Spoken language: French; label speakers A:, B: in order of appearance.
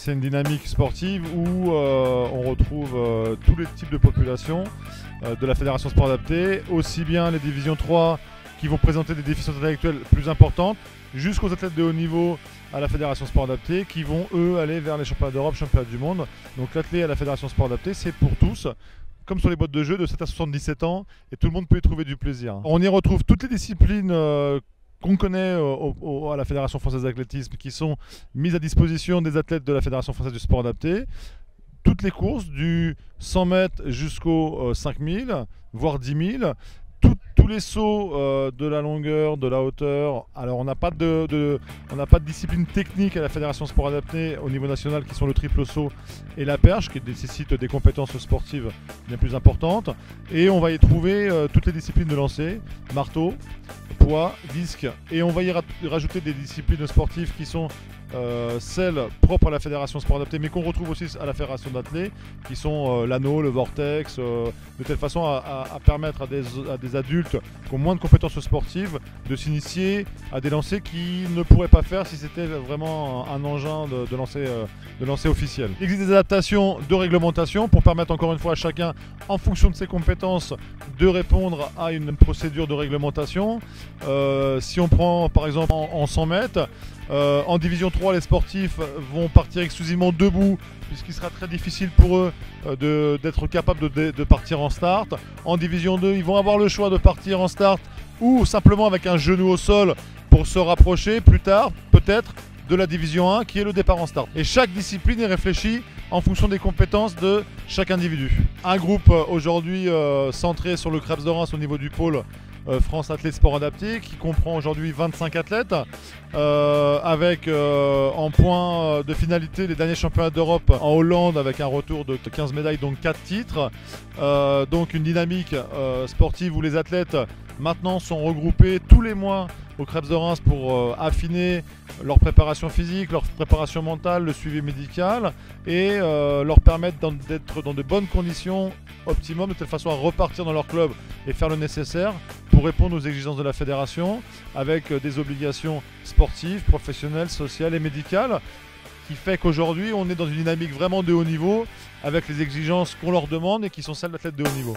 A: c'est une dynamique sportive où on retrouve tous les types de populations de la Fédération Sport Adapté, aussi bien les divisions 3 qui vont présenter des déficiences intellectuelles plus importantes, jusqu'aux athlètes de haut niveau à la Fédération Sport Adapté qui vont eux aller vers les championnats d'Europe, championnats du monde. Donc l'athlète à la Fédération Sport Adapté, c'est pour tous, comme sur les boîtes de jeu, de 7 à 77 ans, et tout le monde peut y trouver du plaisir. On y retrouve toutes les disciplines qu'on connaît à la Fédération Française d'Athlétisme, qui sont mises à disposition des athlètes de la Fédération Française du Sport Adapté. Toutes les courses, du 100 mètres jusqu'au 5000, voire 10 000. Tous les sauts de la longueur, de la hauteur. Alors on n'a pas de discipline technique à la Fédération Sport Adapté au niveau national qui sont le triple saut et la perche qui nécessitent des compétences sportives bien plus importantes. Et on va y trouver toutes les disciplines de lancer, marteau, poids, disque. Et on va y rajouter des disciplines sportives qui sont celles propres à la Fédération Sport Adapté, mais qu'on retrouve aussi à la Fédération d'athlètes, qui sont l'anneau, le vortex, de telle façon à permettre à des adultes qui ont moins de compétences sportives de s'initier à des lancers qu'ils ne pourraient pas faire si c'était vraiment un engin de lancer officiel. Il existe des adaptations de réglementation pour permettre encore une fois à chacun, en fonction de ses compétences, de répondre à une procédure de réglementation. Si on prend par exemple en 100 mètres, en division 3, les sportifs vont partir exclusivement debout puisqu'il sera très difficile pour eux d'être capables de partir en start. En division 2, ils vont avoir le choix de partir en start ou simplement avec un genou au sol pour se rapprocher plus tard, peut-être, de la division 1 qui est le départ en start. Et chaque discipline est réfléchie en fonction des compétences de chaque individu. Un groupe aujourd'hui centré sur le Krebs de Reims au niveau du pôle France Athlètes Sport Adapté qui comprend aujourd'hui 25 athlètes avec en point de finalité les derniers championnats d'Europe en Hollande avec un retour de 15 médailles, donc 4 titres. Donc une dynamique sportive où les athlètes maintenant sont regroupés tous les mois au Krebs de Reims pour affiner leur préparation physique, leur préparation mentale, le suivi médical et leur permettre d'être dans de bonnes conditions optimum de telle façon à repartir dans leur club et faire le nécessaire pour répondre aux exigences de la fédération avec des obligations sportives, professionnelles, sociales et médicales qui fait qu'aujourd'hui on est dans une dynamique vraiment de haut niveau avec les exigences qu'on leur demande et qui sont celles d'athlètes de haut niveau.